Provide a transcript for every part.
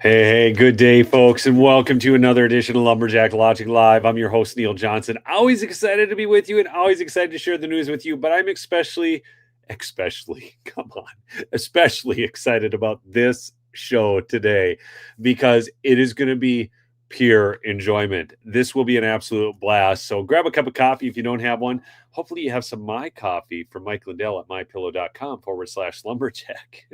Hey, good day, folks, and welcome to another edition of Lumberjack Logic Live. I'm your host, Neil Johnson. Always excited to be with you and always excited to share the news with you, but I'm especially excited about this show today because it is going to be pure enjoyment. This will be an absolute blast. So grab a cup of coffee if you don't have one. Hopefully you have some My Coffee from Mike Lindell at mypillow.com/lumberjack.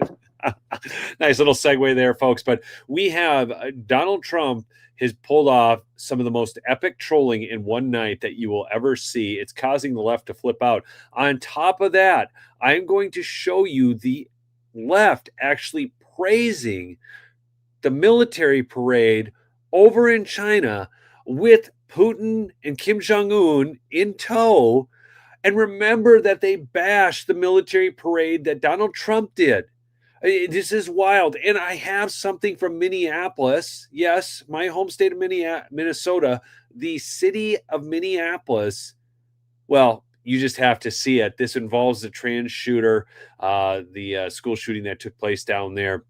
Nice little segue there, folks. But we have Donald Trump has pulled off some of the most epic trolling in one night that you will ever see. It's causing the left to flip out. On top of that, I'm going to show you the left actually praising the military parade over in China with Putin and Kim Jong-un in tow. And remember that they bashed the military parade that Donald Trump did. This is wild. And I have something from Minneapolis. Yes, my home state of Minnesota, the city of Minneapolis. Well, you just have to see it. This involves the trans shooter, the school shooting that took place down there.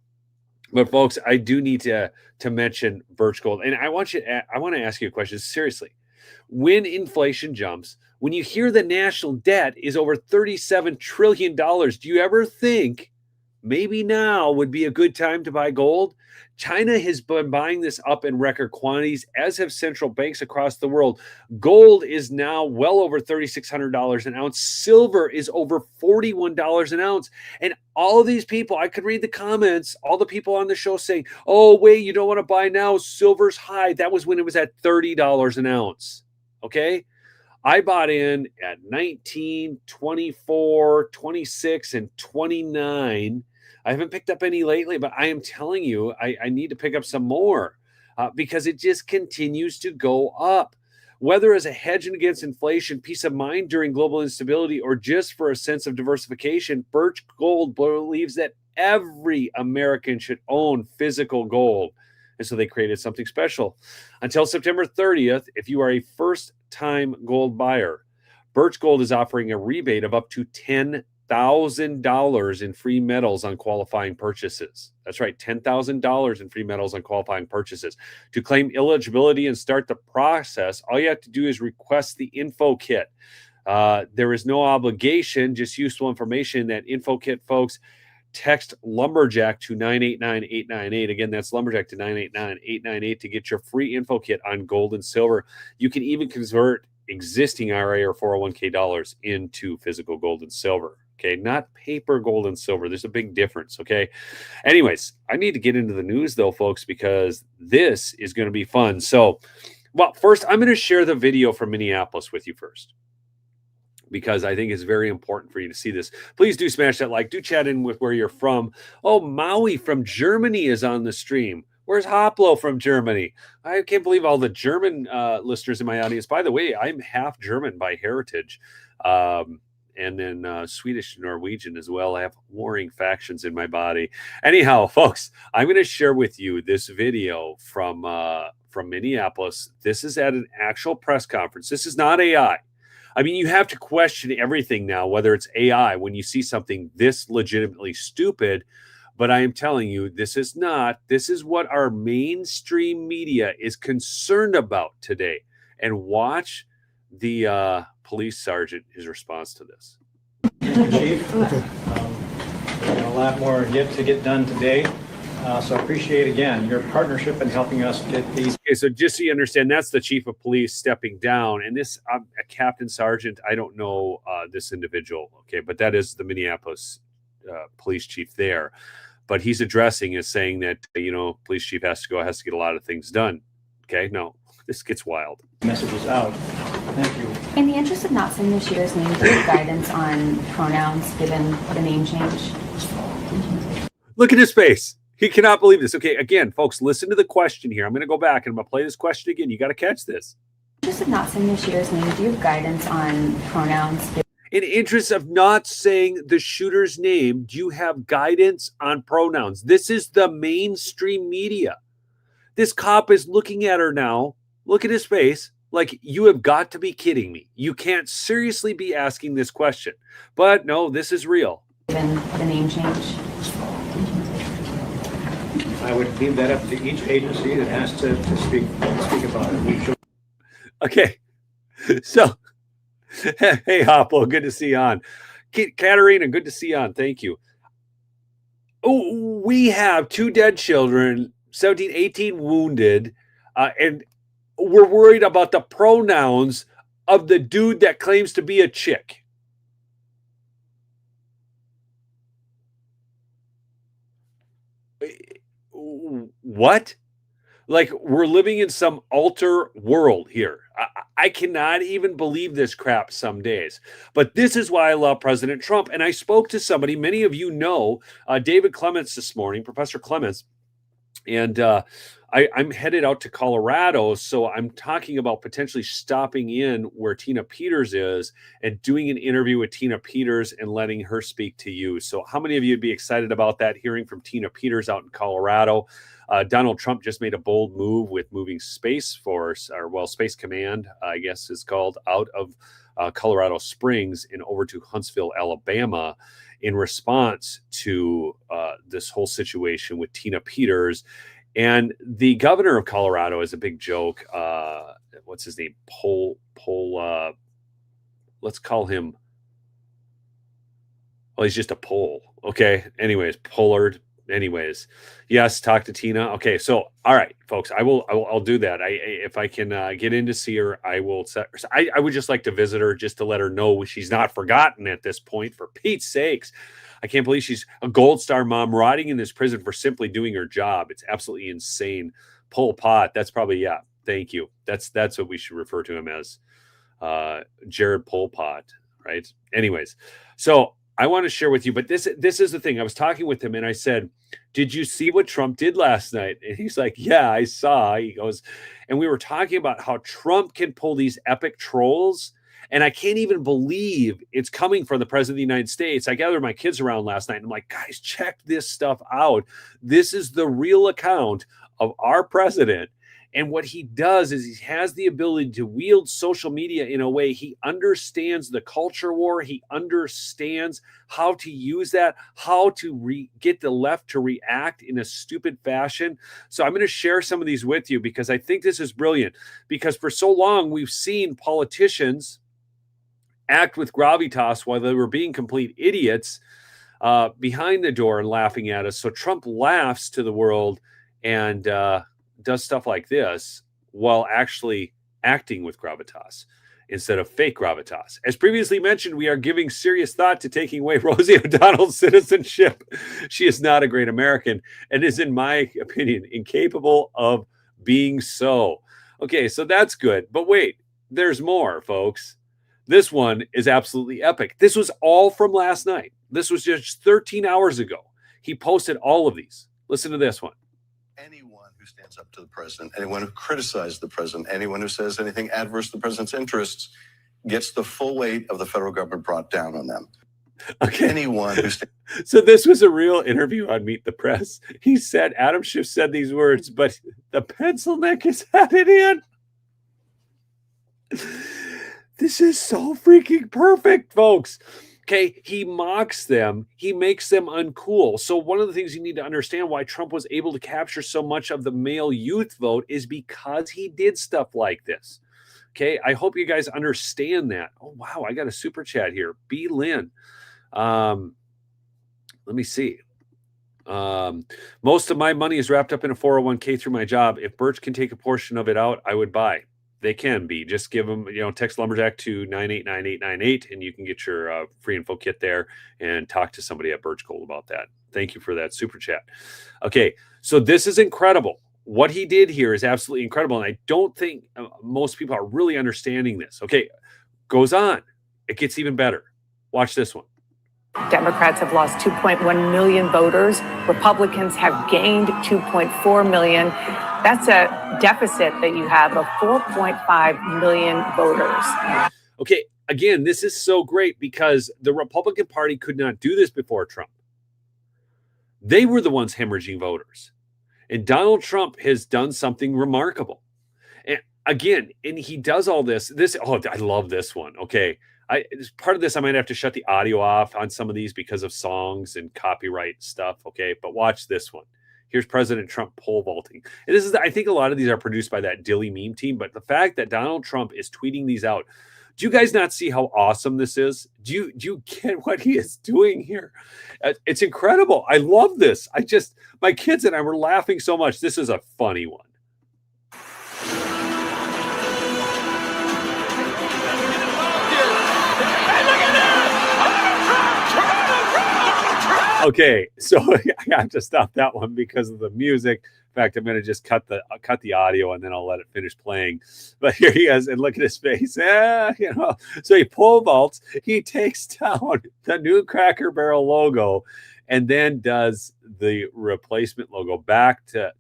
But folks, I do need to mention Birch Gold. And I want to ask you a question. Seriously. When inflation jumps, when you hear the national debt is over $37 trillion, do you ever think maybe now would be a good time to buy gold? China has been buying this up in record quantities, as have central banks across the world. Gold is now well over $3,600 an ounce. Silver is over $41 an ounce. And all of these people, I could read the comments, all the people on the show saying, oh, wait, you don't want to buy now. Silver's high. That was when it was at $30 an ounce. Okay? I bought in at 19, 24, 26, and 29. I haven't picked up any lately, but I am telling you, I need to pick up some more because it just continues to go up. Whether as a hedge against inflation, peace of mind during global instability, or just for a sense of diversification, Birch Gold believes that every American should own physical gold. And so they created something special. Until September 30th, if you are a first-time gold buyer, Birch Gold is offering a rebate of up to $10,000 in free metals on qualifying purchases. That's right, $10,000 in free metals on qualifying purchases. To claim eligibility and start the process, all you have to do is request the info kit. There is no obligation, just useful information. That info kit, folks, text Lumberjack to 989-898. Again, that's Lumberjack to 989-898 to get your free info kit on gold and silver. You can even convert existing IRA or 401k dollars into physical gold and silver. Okay, not paper gold and silver. There's a big difference. Okay. Anyways, I need to get into the news though, folks, because this is going to be fun. So, well, first, I'm going to share the video from Minneapolis with you first, because I think it's very important for you to see this. Please do smash that like. Do chat in with where you're from. Oh, Maui from Germany is on the stream. Where's Hoplo from Germany? I can't believe all the German listeners in my audience. By the way, I'm half German by heritage. And then Swedish and Norwegian as well. I have warring factions in my body. Anyhow, folks, I'm going to share with you this video from Minneapolis. This is at an actual press conference. This is not AI. I mean, you have to question everything now, whether it's AI, when you see something this legitimately stupid. But I am telling you, this is not. This is what our mainstream media is concerned about today. And watch the police sergeant, his response to this. Chief, a lot more yet to get done today. So I appreciate, again, your partnership in helping us get these. Okay, so just so you understand, that's the chief of police stepping down. And this, a captain sergeant, I don't know this individual, okay, but that is the Minneapolis police chief there. But he's addressing is saying that, police chief has to get a lot of things done. Okay, no, this gets wild. Messages out. Thank you. In the interest of not saying the shooter's name, do you have guidance on pronouns given the name change? Look at his face. He cannot believe this. Okay, again, folks, listen to the question here. I'm going to go back and I'm going to play this question again. You got to catch this. In the interest of not saying the shooter's name, do you have guidance on pronouns? In interest of not saying the shooter's name, do you have guidance on pronouns? This is the mainstream media. This cop is looking at her now. Look at his face. Like, you have got to be kidding me. You can't seriously be asking this question. But no, this is real. Given the name change? I I would leave that up to each agency that has to speak about it. Okay. So, hey, Hoppo, good to see you on. Katerina, good to see you on. Thank you. Oh, we have 2 dead children, 17, 18 wounded, and we're worried about the pronouns of the dude that claims to be a chick. What? Like, we're living in some alter world here. I cannot even believe this crap some days. But this is why I love President Trump. And I spoke to somebody, many of you know, David Clements this morning, Professor Clements. And I'm headed out to Colorado. So I'm talking about potentially stopping in where Tina Peters is and doing an interview with Tina Peters and letting her speak to you. So how many of you would be excited about that, hearing from Tina Peters out in Colorado? Donald Trump just made a bold move with moving Space Force, or well, Space Command, I guess is called, out of Colorado Springs and over to Huntsville, Alabama, in response to this whole situation with Tina Peters. And the governor of Colorado is a big joke. What's his name? Let's call him. Well, he's just a Pole. Okay. Anyways, Pollard. Anyways, yes, talk to Tina. Okay, so all right, folks, I'll do that. If I can get in to see her, I will. I would just like to visit her just to let her know she's not forgotten at this point. For Pete's sakes, I can't believe she's a Gold Star mom rotting in this prison for simply doing her job. It's absolutely insane. Pol Pot. That's probably, yeah. Thank you. That's what we should refer to him as, Jared Pol Pot, right? Anyways, so I want to share with you, but this is the thing. I was talking with him and I said, did you see what Trump did last night? And he's like, yeah, I saw. He goes, and we were talking about how Trump can pull these epic trolls. And I can't even believe it's coming from the president of the United States. I gathered my kids around last night and I'm like, guys, check this stuff out. This is the real account of our president. And what he does is he has the ability to wield social media in a way. He understands the culture war. He understands how to use that, how to get the left to react in a stupid fashion. So I'm going to share some of these with you because I think this is brilliant. Because for so long, we've seen politicians act with gravitas while they were being complete idiots behind the door and laughing at us. So Trump laughs to the world and does stuff like this while actually acting with gravitas instead of fake gravitas. As previously mentioned, we are giving serious thought to taking away Rosie O'Donnell's citizenship. She is not a great American and is, in my opinion, incapable of being so. Okay, so that's good. But wait, there's more, folks. This one is absolutely epic. This was all from last night. This was just 13 hours ago. He posted all of these. Listen to this one. Anyone who stands up to the president, anyone who criticizes the president, anyone who says anything adverse to the president's interests gets the full weight of the federal government brought down on them. Okay. Anyone who So this was a real interview on Meet the Press. He said, Adam Schiff said these words, but the pencil neck is added in. This is so freaking perfect, folks. Okay, he mocks them. He makes them uncool. So one of the things you need to understand why Trump was able to capture so much of the male youth vote is because he did stuff like this. Okay, I hope you guys understand that. Oh, wow, I got a super chat here. B. Lynn. Let me see. Most of my money is wrapped up in a 401k through my job. If Birch can take a portion of it out, I would buy. They can be. Just give them, text Lumberjack to 989898 and you can get your free info kit there and talk to somebody at Birch Gold about that. Thank you for that super chat. Okay, so this is incredible. What he did here is absolutely incredible. And I don't think most people are really understanding this. Okay, goes on. It gets even better. Watch this one. Democrats have lost 2.1 million voters. Republicans have gained 2.4 million. That's a deficit that you have of 4.5 million voters. Okay, again, this is so great because the Republican Party could not do this before Trump. They were the ones hemorrhaging voters. And Donald Trump has done something remarkable. And again, and he does all this. I love this one. Okay. As part of this, I might have to shut the audio off on some of these because of songs and copyright stuff. Okay. But watch this one. Here's President Trump pole vaulting. And this is, I think a lot of these are produced by that Dilly meme team, but the fact that Donald Trump is tweeting these out, do you guys not see how awesome this is? Do you get what he is doing here? It's incredible. I love this. My kids and I were laughing so much. This is a funny one. Okay, so I have to stop that one because of the music. In fact, I'm going to just cut the audio and then I'll let it finish playing. But here he is, and look at his face. So he pole vaults. He takes down the new Cracker Barrel logo, and then does the replacement logo back to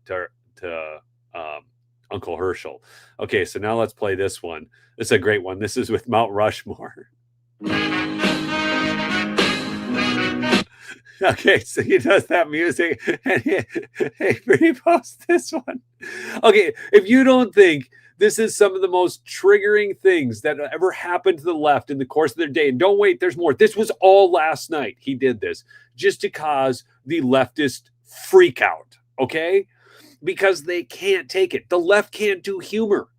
Uncle Herschel. Okay, so now let's play this one. This is a great one. This is with Mount Rushmore. Okay, so he does that music, and he posts this one. Okay, if you don't think this is some of the most triggering things that ever happened to the left in the course of their day, and don't wait, there's more. This was all last night. He did this just to cause the leftist freak out, okay? Because they can't take it. The left can't do humor.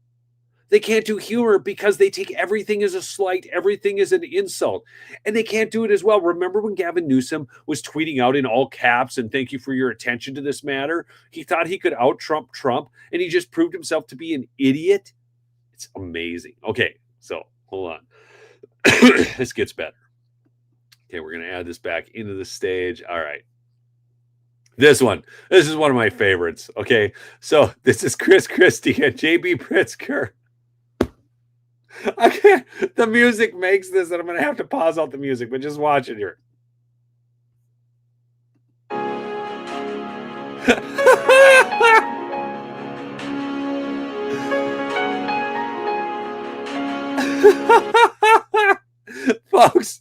They can't do humor because they take everything as a slight, everything as an insult, and they can't do it as well. Remember when Gavin Newsom was tweeting out in all caps, and thank you for your attention to this matter? He thought he could out-Trump Trump, and he just proved himself to be an idiot. It's amazing. Okay, so hold on. This gets better. Okay, we're going to add this back into the stage. All right. This is one of my favorites. Okay, so this is Chris Christie and JB Pritzker. I can't. The music makes this, and I'm going to have to pause out the music, but just watch it here. Folks,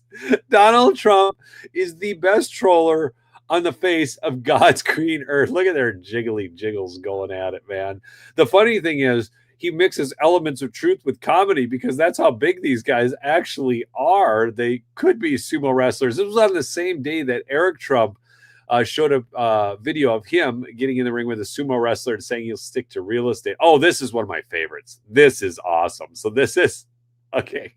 Donald Trump is the best troller on the face of God's green earth. Look at their jiggly jiggles going at it, man. The funny thing is, he mixes elements of truth with comedy because that's how big these guys actually are. They could be sumo wrestlers. It was on the same day that Eric Trump showed a video of him getting in the ring with a sumo wrestler and saying he'll stick to real estate. Oh, this is one of my favorites. This is awesome. So this is, okay.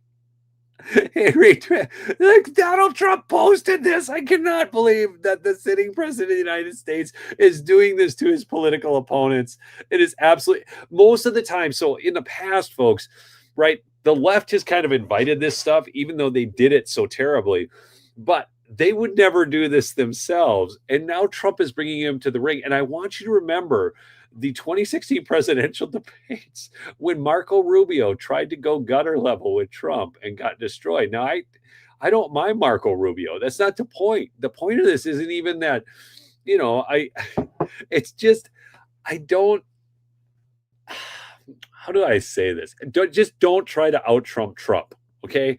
Like Donald Trump posted this. I cannot believe that the sitting president of the United States is doing this to his political opponents. It is absolutely, most of the time. So in the past, folks, right, the left has kind of invited this stuff, even though they did it so terribly, but they would never do this themselves. And now Trump is bringing him to the ring. And I want you to remember the 2016 presidential debates when Marco Rubio tried to go gutter level with Trump and got destroyed. Now, I don't mind Marco Rubio. That's not the point. The point of this isn't even that, it's just, I don't, how do I say this? Don't try to out-Trump Trump, okay?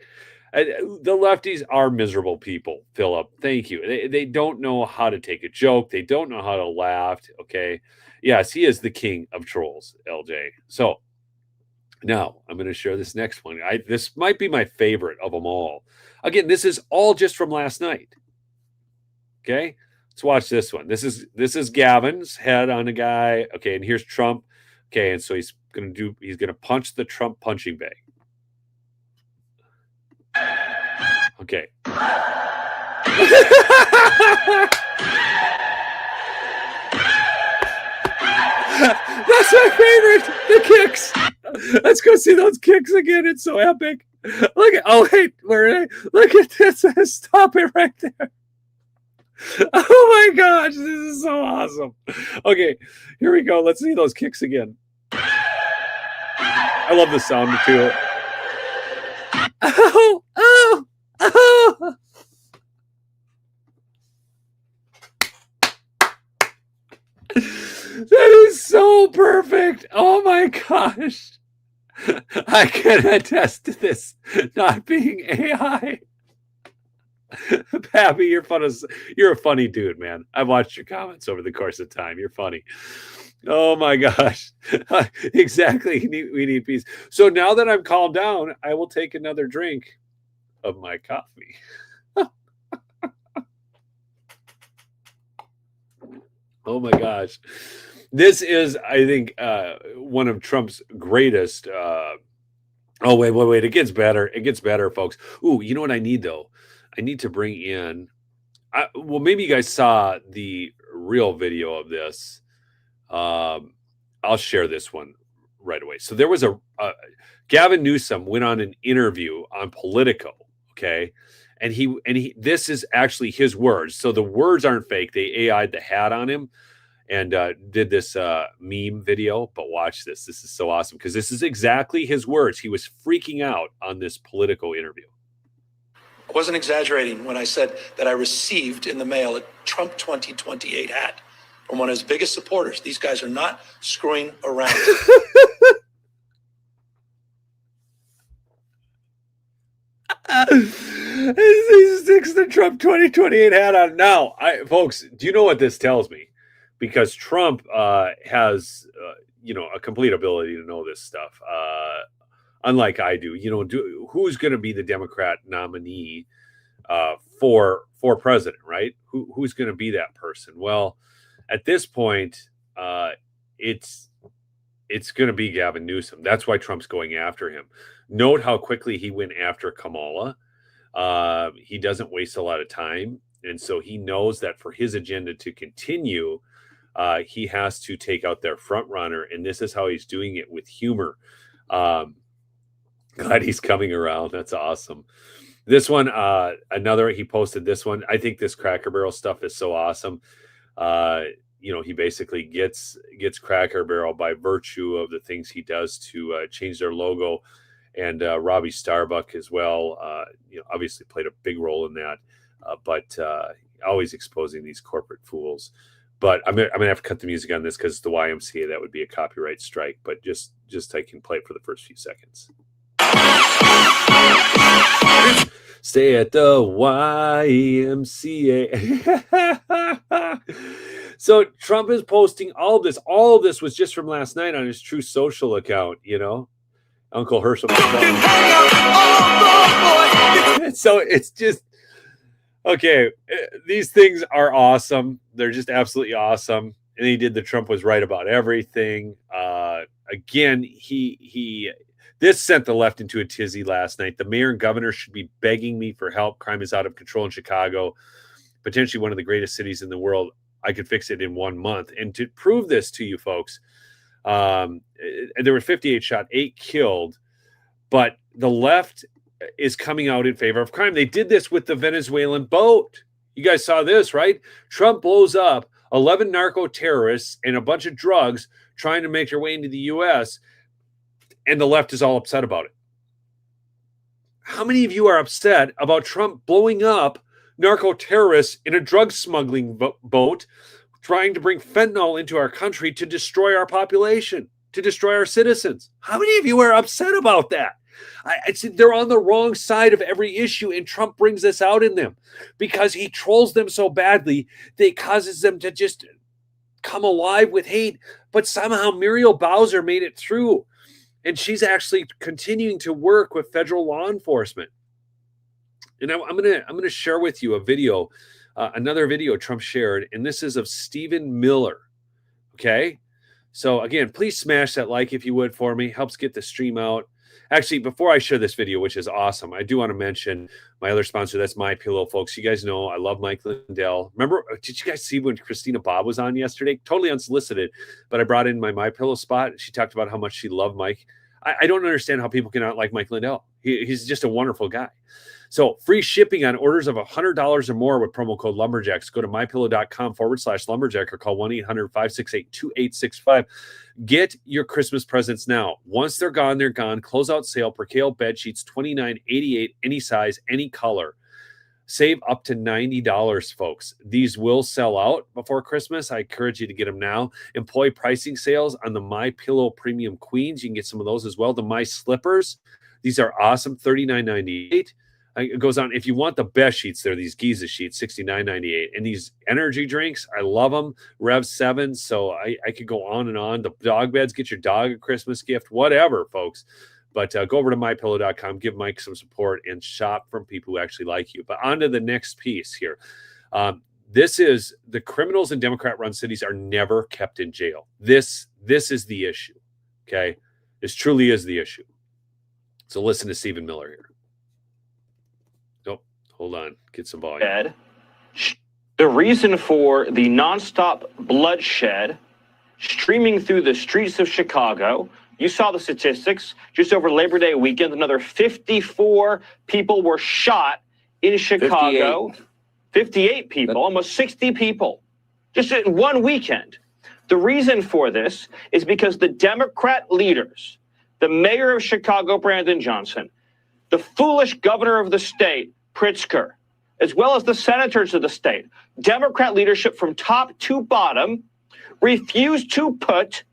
The lefties are miserable people, Philip. Thank you. They don't know how to take a joke. They don't know how to laugh, okay? Yes, he is the king of trolls, LJ. So now I'm going to share this next one. This might be my favorite of them all. Again, this is all just from last night. Okay, let's watch this one. This is Gavin's head on a guy. Okay, and here's Trump. Okay, and so he's going to punch the Trump punching bag. Okay. That's my favorite. The kicks. Let's go see those kicks again. It's so epic. Look at. Oh wait, look at this. Stop it right there. Oh my gosh, this is so awesome. Okay, here we go. Let's see those kicks again. I love the sound too. Oh, oh, oh. That is so perfect. Oh my gosh. I can attest to this not being AI. Pappy, you're a funny dude, man. I've watched your comments over the course of time. You're funny. Oh my gosh. Exactly. We need peace. So now that I'm calmed down, I will take another drink of my coffee. Oh my gosh. This is, I think, one of Trump's greatest. Oh, wait. It gets better. It gets better, folks. Ooh, you know what I need, though? I need to bring in. Well, maybe you guys saw the real video of this. I'll share this one right away. So there was Gavin Newsom went on an interview on Politico, okay? And he this is actually his words. So the words aren't fake. They AI'd the hat on him and did this meme video. But watch this. This is so awesome because this is exactly his words. He was freaking out on this Politico interview. I wasn't exaggerating when I said that I received in the mail a Trump 2028 hat from one of his biggest supporters. These guys are not screwing around. He sticks the Trump 2028 hat on. Now, folks, do you know what this tells me? Because Trump has, a complete ability to know this stuff. Unlike I do, who's going to be the Democrat nominee for president, right? Who's going to be that person? Well, at this point, it's going to be Gavin Newsom. That's why Trump's going after him. Note how quickly he went after Kamala. He doesn't waste a lot of time, and so he knows that for his agenda to continue, he has to take out their front runner, and this is how he's doing it with humor. Glad he's coming around. That's awesome. This one, he posted this one. I think this Cracker Barrel stuff is so awesome. He basically gets Cracker Barrel by virtue of the things he does to change their logo. And Robbie Starbuck as well, obviously played a big role in that, but always exposing these corporate fools. But I'm gonna have to cut the music on this because it's the YMCA. That would be a copyright strike. But just I can play it for the first few seconds. Stay at the YMCA. So Trump is posting all of this. All of this was just from last night on his True Social account, Uncle Herschel. So it's just, okay, these things are awesome. They're just absolutely awesome. And he did the Trump was right about everything. Again, this sent the left into a tizzy last night. The mayor and governor should be begging me for help. Crime is out of control in Chicago, potentially one of the greatest cities in the world. I could fix it in 1 month. And to prove this to you folks, there were 58 shot, 8 killed, but the left is coming out in favor of crime. They did this with the Venezuelan boat. You guys saw this, right? Trump blows up 11 narco terrorists and a bunch of drugs trying to make their way into the U.S., and the left is all upset about it. How many of you are upset about Trump blowing up narco terrorists in a drug smuggling boat trying to bring fentanyl into our country to destroy our population, to destroy our citizens? How many of you are upset about that? I'd say they're on the wrong side of every issue, and Trump brings this out in them because he trolls them so badly that it causes them to just come alive with hate. But somehow Muriel Bowser made it through, and she's actually continuing to work with federal law enforcement. And I'm gonna share with you a video, another video Trump shared, and this is of Stephen Miller. Okay, so again, please smash that like if you would for me. Helps get the stream out. Actually, before I share this video, which is awesome, I do want to mention my other sponsor. That's MyPillow, folks. You guys know I love Mike Lindell. Remember, did you guys see when Christina Bobb was on yesterday? Totally unsolicited, but I brought in my MyPillow spot. She talked about how much she loved Mike. I don't understand how people cannot like Mike Lindell. He's just a wonderful guy. So free shipping on orders of $100 or more with promo code Lumberjacks. Go to mypillow.com/lumberjack or call 1-800-568-2865. Get your Christmas presents now. Once they're gone, they're gone. Closeout sale, percale bed sheets, $29.88, any size, any color. Save up to $90, folks. These will sell out before Christmas. I encourage you to get them now. Employee pricing sales on the MyPillow Premium Queens. You can get some of those as well. The My Slippers. These are awesome, $39.98. It goes on. If you want the best sheets, they're these Giza sheets, $69.98. And these energy drinks, I love them. Rev 7. So I could go on and on. The dog beds, get your dog a Christmas gift, whatever, folks. But go over to mypillow.com, give Mike some support, and shop from people who actually like you. But on to the next piece here. This is the criminals in Democrat-run cities are never kept in jail. This is the issue. Okay, this truly is the issue. So listen to Stephen Miller here. Oh, hold on, get some volume. The reason for the nonstop bloodshed streaming through the streets of Chicago. You saw the statistics. Just over Labor Day weekend, another 54 people were shot in Chicago. 58 people, almost 60 people, just in one weekend. The reason for this is because the Democrat leaders, the mayor of Chicago, Brandon Johnson, the foolish governor of the state, Pritzker, as well as the senators of the state, Democrat leadership from top to bottom, refused to put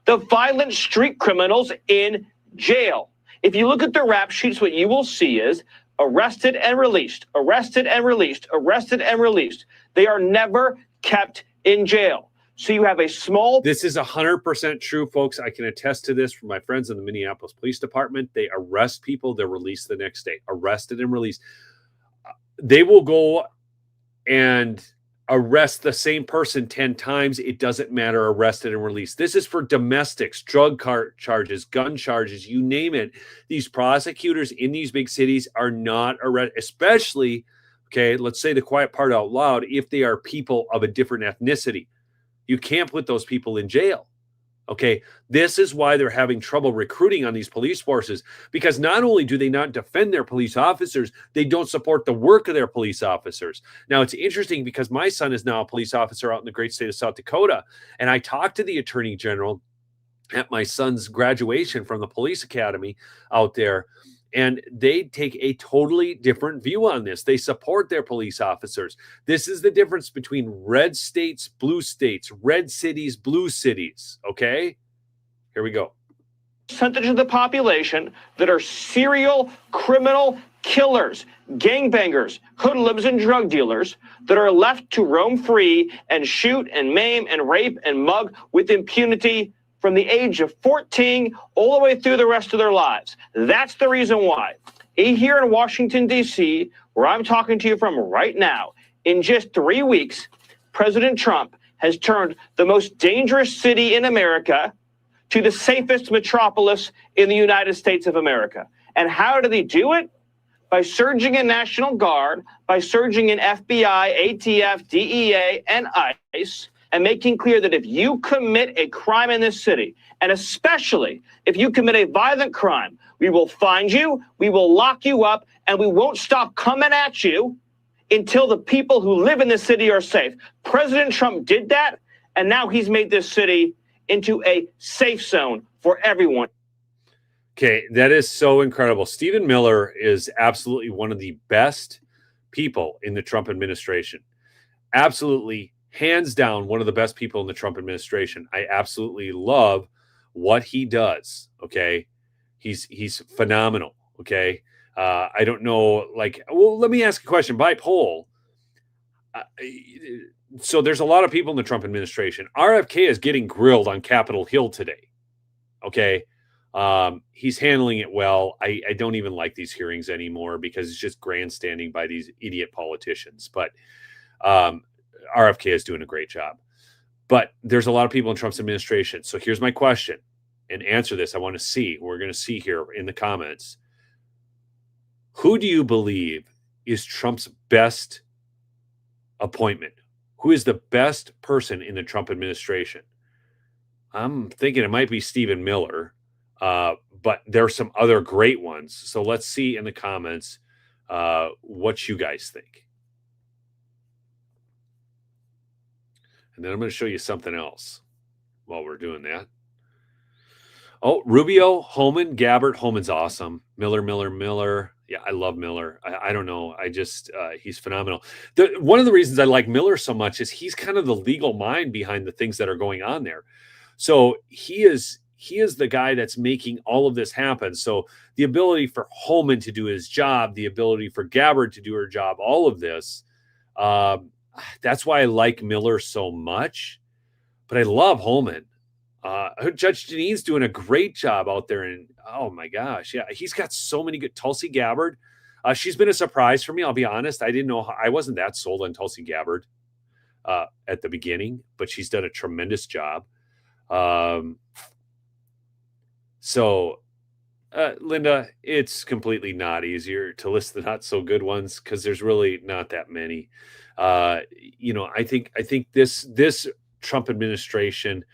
the violent street criminals in jail. If you look at the rap sheets, what you will see is arrested and released, arrested and released, arrested and released. They are never kept in jail. So you have a small... This is 100% true, folks. I can attest to this from my friends in the Minneapolis Police Department. They arrest people, they're released the next day. Arrested and released. They will go and arrest the same person 10 times. It doesn't matter, arrested and released. This is for domestics, drug charges, gun charges, you name it. These prosecutors in these big cities are not arrested, especially, okay, let's say the quiet part out loud, if they are people of a different ethnicity. You can't put those people in jail. Okay, this is why they're having trouble recruiting on these police forces, because not only do they not defend their police officers, they don't support the work of their police officers. Now, it's interesting because my son is now a police officer out in the great state of South Dakota, and I talked to the attorney general at my son's graduation from the police academy out there, and they take a totally different view on this. They support their police officers. This is the difference between red states, blue states, red cities, blue cities. Okay, here we go. Percentage of the population that are serial criminal killers, gangbangers, hoodlums, and drug dealers that are left to roam free and shoot and maim and rape and mug with impunity from the age of 14 all the way through the rest of their lives. That's the reason why. Here in Washington, D.C., where I'm talking to you from right now, in just 3 weeks, President Trump has turned the most dangerous city in America to the safest metropolis in the United States of America. And how did he do it? By surging in National Guard, by surging in FBI, ATF, DEA, and ICE, and making clear that if you commit a crime in this city, and especially if you commit a violent crime, we will find you, we will lock you up, and we won't stop coming at you until the people who live in this city are safe. President Trump did that, and now he's made this city into a safe zone for everyone. Okay, that is so incredible. Stephen Miller is absolutely one of the best people in the Trump administration. Absolutely, hands down, one of the best people in the Trump administration. I absolutely love what he does. Okay, he's phenomenal. Okay, I don't know. Like, well, let me ask a question. By poll, so there's a lot of people in the Trump administration. RFK is getting grilled on Capitol Hill today. Okay, he's handling it well. I don't even like these hearings anymore because it's just grandstanding by these idiot politicians. But RFK is doing a great job. But there's a lot of people in Trump's administration. So here's my question, and answer this. I want to see. We're going to see here in the comments. Who do you believe is Trump's best appointment? Who is the best person in the Trump administration? I'm thinking it might be Stephen Miller, but there are some other great ones. So let's see in the comments what you guys think. And then I'm going to show you something else while we're doing that. Oh, Rubio, Holman, Gabbard. Holman's awesome. Miller. Yeah, I love Miller. I don't know. I just, he's phenomenal. One of the reasons I like Miller so much is he's kind of the legal mind behind the things that are going on there. So he is the guy that's making all of this happen. So the ability for Holman to do his job, the ability for Gabbard to do her job, all of this, that's why I like Miller so much. But I love Holman. Judge Jeanine's doing a great job out there. And oh my gosh, yeah, he's got so many good. Tulsi Gabbard, she's been a surprise for me. I'll be honest. I didn't know. I wasn't that sold on Tulsi Gabbard. at the beginning, but she's done a tremendous job. Linda, it's completely not easier to list the not so good ones because there's really not that many. I think this Trump administration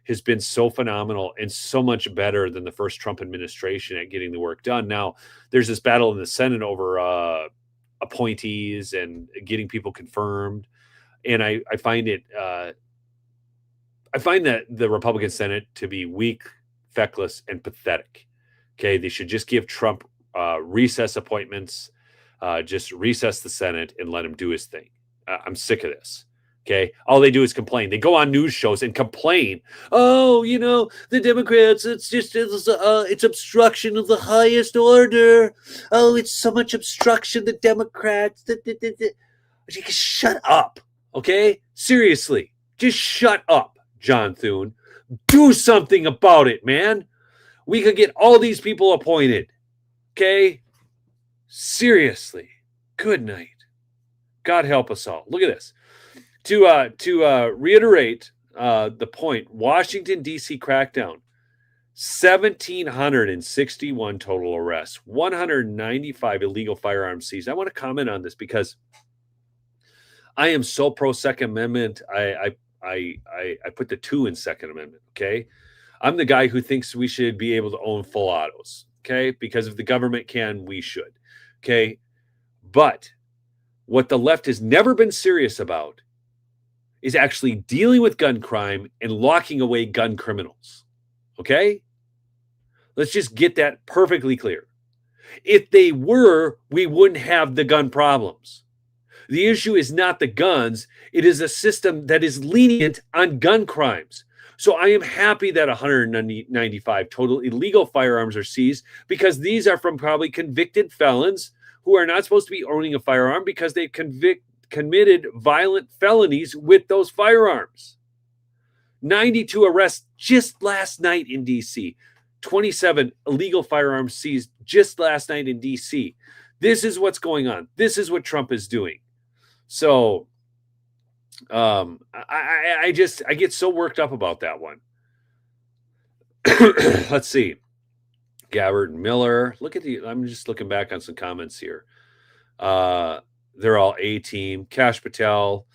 has been so phenomenal and so much better than the first Trump administration at getting the work done. Now, there's this battle in the Senate over appointees and getting people confirmed, and I find that the Republican Senate to be weak, feckless, and pathetic. Okay, they should just give Trump recess appointments, just recess the Senate and let him do his thing. I'm sick of this. Okay, all they do is complain. They go on news shows and complain. Oh, the Democrats, it's obstruction of the highest order. Oh, it's so much obstruction, the Democrats. Shut up, okay? Seriously, just shut up, John Thune. Do something about it, man. We could get all these people appointed, okay? Seriously, good night. God help us all. Look at this. To reiterate the point, Washington, D.C. crackdown, 1,761 total arrests, 195 illegal firearms seized. I want to comment on this because I am so pro Second Amendment. I put the 2 in Second Amendment, okay? I'm the guy who thinks we should be able to own full autos, okay? Because if the government can, we should, okay? But what the left has never been serious about is actually dealing with gun crime and locking away gun criminals. Okay? Let's just get that perfectly clear. If they were, we wouldn't have the gun problems. The issue is not the guns. It is a system that is lenient on gun crimes. So I am happy that 195 total illegal firearms are seized because these are from probably convicted felons who are not supposed to be owning a firearm because they've committed violent felonies with those firearms. 92 arrests just last night in D.C. 27 illegal firearms seized just last night in D.C. This is what's going on. This is what Trump is doing. So I get so worked up about that one. Let's see. Gabbard and Miller. I'm just looking back on some comments here. They're all A-team. Kash Patel.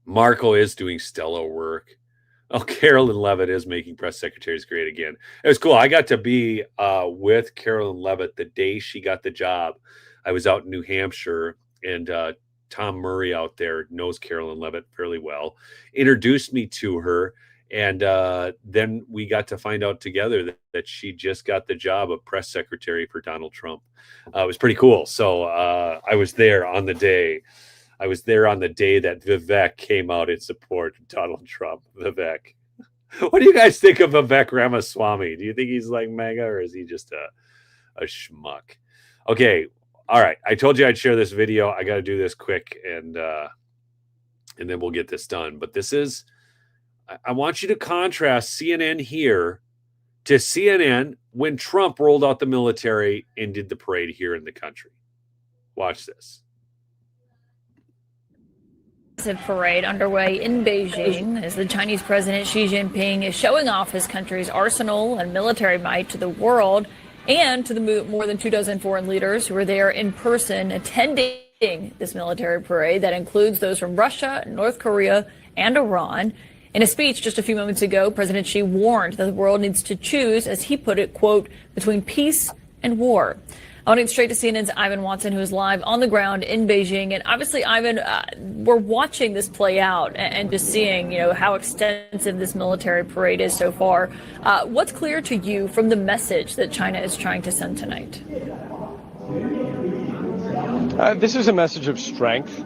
Marco is doing stellar work. Oh, Carolyn Levitt is making press secretaries great again. It was cool. I got to be with Carolyn Levitt the day she got the job. I was out in New Hampshire, and Tom Murray out there knows Carolyn Levitt fairly well, introduced me to her. And then we got to find out together that she just got the job of press secretary for Donald Trump. It was pretty cool. So I was there on the day. I was there on the day that Vivek came out in support of Donald Trump. Vivek. What do you guys think of Vivek Ramaswamy? Do you think he's like MAGA or is he just a schmuck? Okay. All right. I told you I'd share this video. I got to do this quick and then we'll get this done. But this is... I want you to contrast CNN here to CNN when Trump rolled out the military and did the parade here in the country. Watch this. Parade underway in Beijing as the Chinese President Xi Jinping is showing off his country's arsenal and military might to the world and to the more than 24 foreign leaders who are there in person attending this military parade that includes those from Russia, North Korea, and Iran. In a speech just a few moments ago, President Xi warned that the world needs to choose, as he put it, quote, between peace and war. I want to get straight to CNN's Ivan Watson, who is live on the ground in Beijing. And obviously, Ivan, we're watching this play out and just seeing, how extensive this military parade is so far. What's clear to you from the message that China is trying to send tonight? This is a message of strength.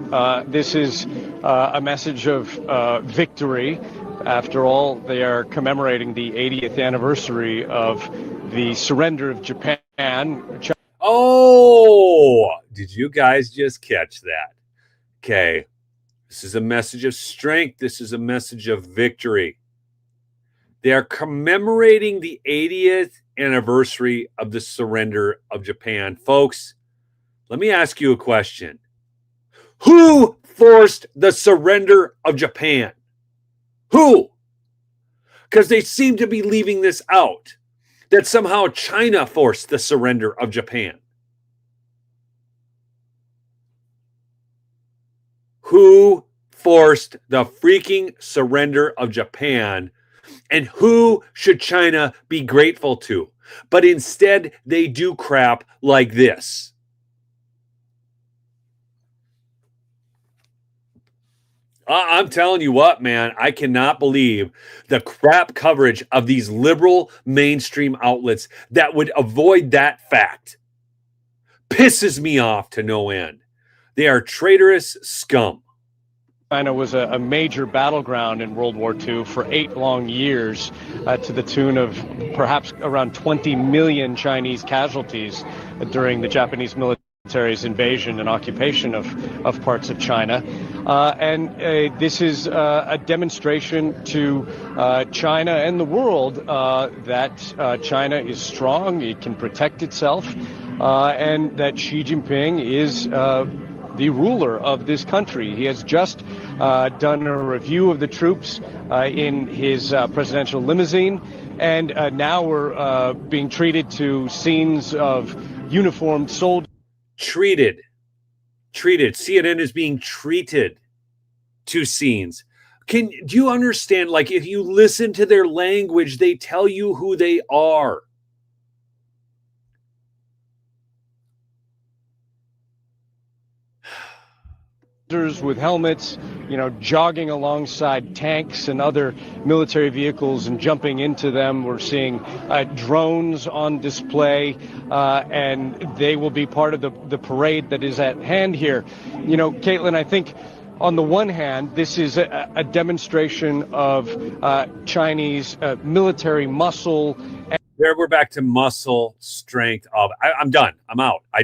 This is a message of victory. After all, they are commemorating the 80th anniversary of the surrender of Japan. Oh, did you guys just catch that? Okay. This is a message of strength. This is a message of victory. They are commemorating the 80th anniversary of the surrender of Japan. Folks, let me ask you a question. Who forced the surrender of Japan? Who? Because they seem to be leaving this out, that somehow China forced the surrender of Japan. Who forced the freaking surrender of Japan? And who should China be grateful to? But instead, they do crap like this. I'm telling you what, man, I cannot believe the crap coverage of these liberal mainstream outlets that would avoid that fact. Pisses me off to no end. They are traitorous scum. China was a major battleground in World War II for 8 long years, to the tune of perhaps around 20 million Chinese casualties during the Japanese military's invasion and occupation of parts of China. And this is a demonstration to China and the world that China is strong, it can protect itself, and that Xi Jinping is the ruler of this country. He has just done a review of the troops in his presidential limousine, and now we're being treated to scenes of uniformed soldiers. Treated. CNN is being treated to scenes. Do you understand? Like, if you listen to their language, they tell you who they are. With helmets, jogging alongside tanks and other military vehicles and jumping into them. We're seeing drones on display, and they will be part of the parade that is at hand here. Caitlin, I think on the one hand, this is a demonstration of Chinese military muscle. There, we're back to muscle strength. I'm done. I'm out. I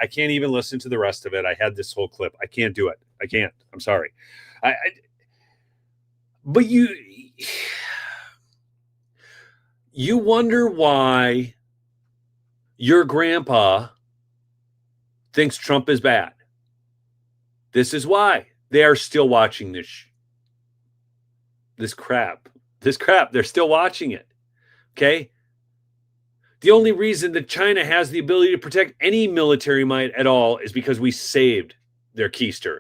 can't even listen to the rest of it. I had this whole clip. I can't do it. I can't. I'm sorry. But you wonder why your grandpa thinks Trump is bad. This is why they are still watching this crap. They're still watching it. Okay? The only reason that China has the ability to protect any military might at all is because we saved their keister.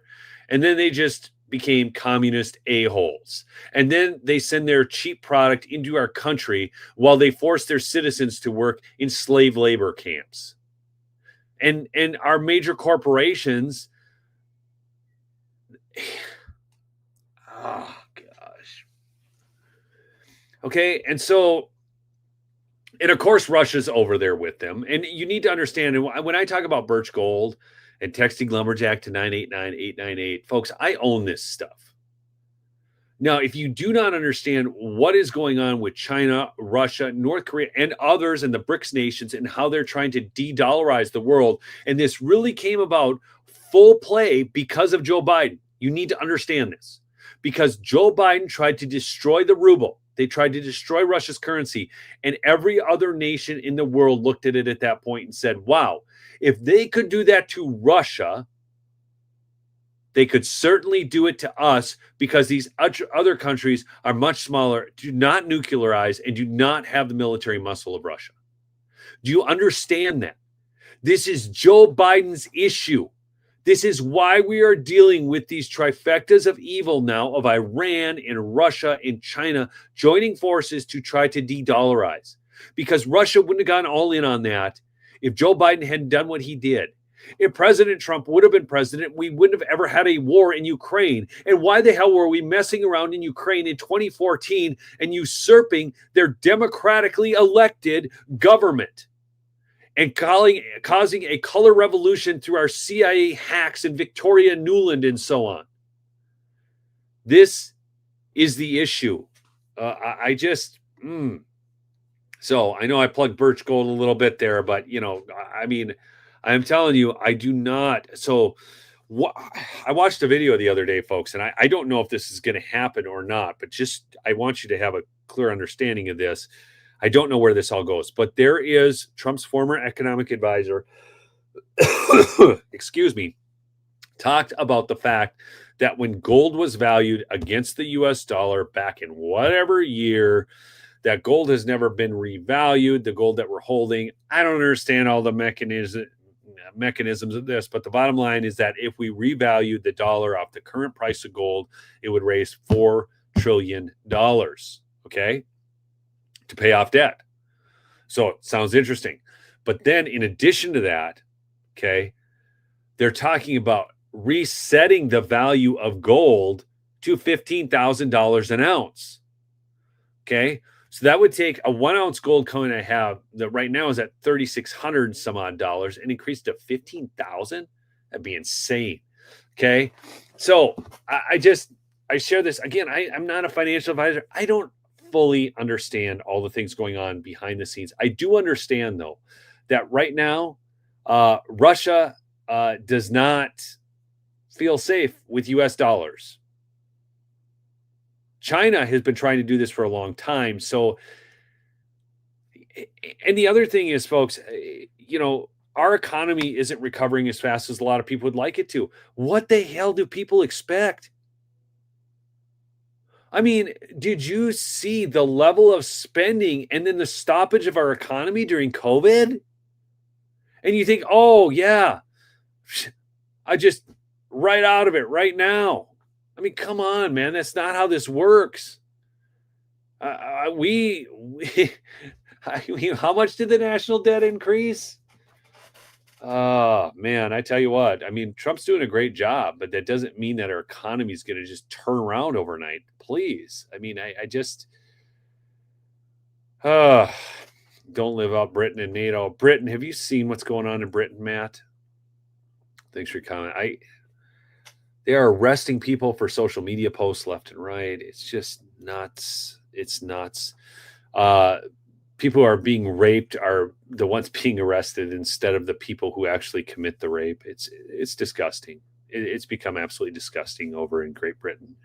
And then they just became communist a-holes. And then they send their cheap product into our country while they force their citizens to work in slave labor camps. And our major corporations, oh gosh. Okay, and so, and of course, Russia's over there with them. And you need to understand, and when I talk about Birch Gold and texting Lumberjack to 989-898, folks, I own this stuff. Now, if you do not understand what is going on with China, Russia, North Korea, and others in the BRICS nations and how they're trying to de-dollarize the world, and this really came about full play because of Joe Biden. You need to understand this. Because Joe Biden tried to destroy the ruble. They tried to destroy Russia's currency, and every other nation in the world looked at it at that point and said, wow, if they could do that to Russia, they could certainly do it to us, because these other countries are much smaller, do not nuclearize, and do not have the military muscle of Russia. Do you understand that? This is Joe Biden's issue. This is why we are dealing with these trifectas of evil now of Iran and Russia and China joining forces to try to de-dollarize. Because Russia wouldn't have gone all in on that if Joe Biden hadn't done what he did. If President Trump would have been president, we wouldn't have ever had a war in Ukraine. And why the hell were we messing around in Ukraine in 2014 and usurping their democratically elected government? And causing a color revolution through our CIA hacks and Victoria Nuland and so on. This is the issue. So I know I plugged Birch Gold a little bit there, but, I mean, I'm telling you, I do not. So I watched a video the other day, folks, and I don't know if this is going to happen or not, but I want you to have a clear understanding of this. I don't know where this all goes, but there is Trump's former economic advisor, excuse me, talked about the fact that when gold was valued against the US dollar back in whatever year, that gold has never been revalued, the gold that we're holding. I don't understand all the mechanisms of this, but the bottom line is that if we revalued the dollar off the current price of gold, it would raise $4 trillion, okay, to pay off debt. So it sounds interesting. But then in addition to that, okay, they're talking about resetting the value of gold to $15,000 an ounce. Okay. So that would take a 1 ounce gold coin I have that right now is at $3,600 some odd dollars and increase to 15,000. That'd be insane. Okay. So I share this again. I'm not a financial advisor. I don't fully understand all the things going on behind the scenes. I do understand though that right now, Russia does not feel safe with US dollars. China has been trying to do this for a long time. So, and the other thing is, folks, our economy isn't recovering as fast as a lot of people would like it to. What the hell do people expect? I mean, did you see the level of spending and then the stoppage of our economy during COVID? And you think, oh, yeah, I just right out of it right now. I mean, come on, man. That's not how this works. How much did the national debt increase? Oh, man, I tell you what. I mean, Trump's doing a great job, but that doesn't mean that our economy is going to just turn around overnight. Please. I mean, I just don't live out Britain and NATO. Britain, have you seen what's going on in Britain, Matt? Thanks for your comment. They are arresting people for social media posts left and right. It's just nuts. It's nuts. People who are being raped are the ones being arrested instead of the people who actually commit the rape. It's disgusting. It's become absolutely disgusting over in Great Britain.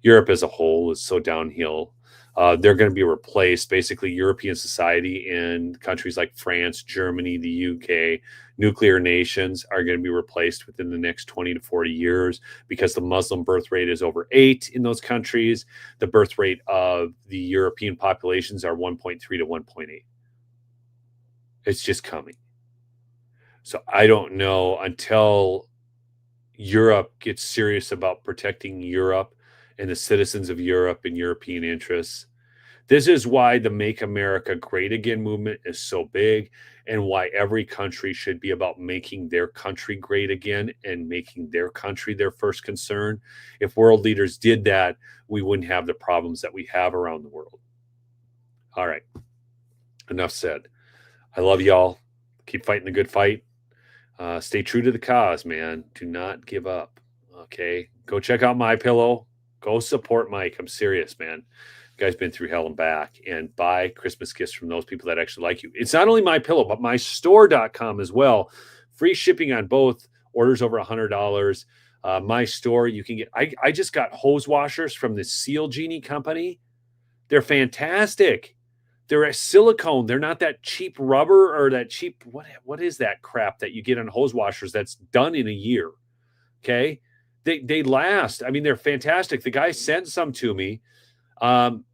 Europe as a whole is so downhill. They're going to be replaced. Basically, European society and countries like France, Germany, the UK, nuclear nations are going to be replaced within the next 20 to 40 years because the Muslim birth rate is over 8 in those countries. The birth rate of the European populations are 1.3 to 1.8. It's just coming. So I don't know until Europe gets serious about protecting Europe and the citizens of Europe and European interests. This is why the Make America Great Again movement is so big and why every country should be about making their country great again and making their country their first concern. If world leaders did that, we wouldn't have the problems that we have around the world. All right. Enough said. I love y'all. Keep fighting the good fight. Stay true to the cause, man. Do not give up. Okay. Go check out MyPillow. Go support Mike. I'm serious, man. You guys been through hell and back, and buy Christmas gifts from those people that actually like you. It's not only MyPillow, but mystore.com as well. Free shipping on both orders over $100. My store, you can get, I just got hose washers from the Seal Genie company. They're fantastic. They're a silicone. They're not that cheap rubber or that cheap, what is that crap that you get on hose washers that's done in a year? Okay. They last. I mean, they're fantastic. The guy sent some to me, and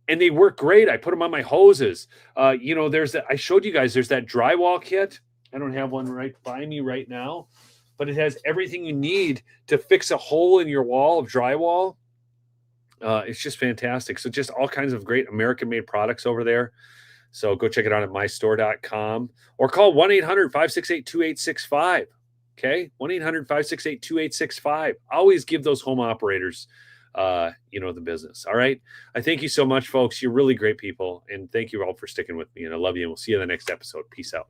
they work great. I put them on my hoses. There's that. I showed you guys. There's that drywall kit. I don't have one right by me right now, but it has everything you need to fix a hole in your wall of drywall. It's just fantastic. So just all kinds of great American-made products over there. So go check it out at mystore.com or call 1-800-568-2865. Okay, 1-800-568-2865. Always give those home operators, the business. All right. I thank you so much, folks. You're really great people. And thank you all for sticking with me. And I love you. And we'll see you in the next episode. Peace out.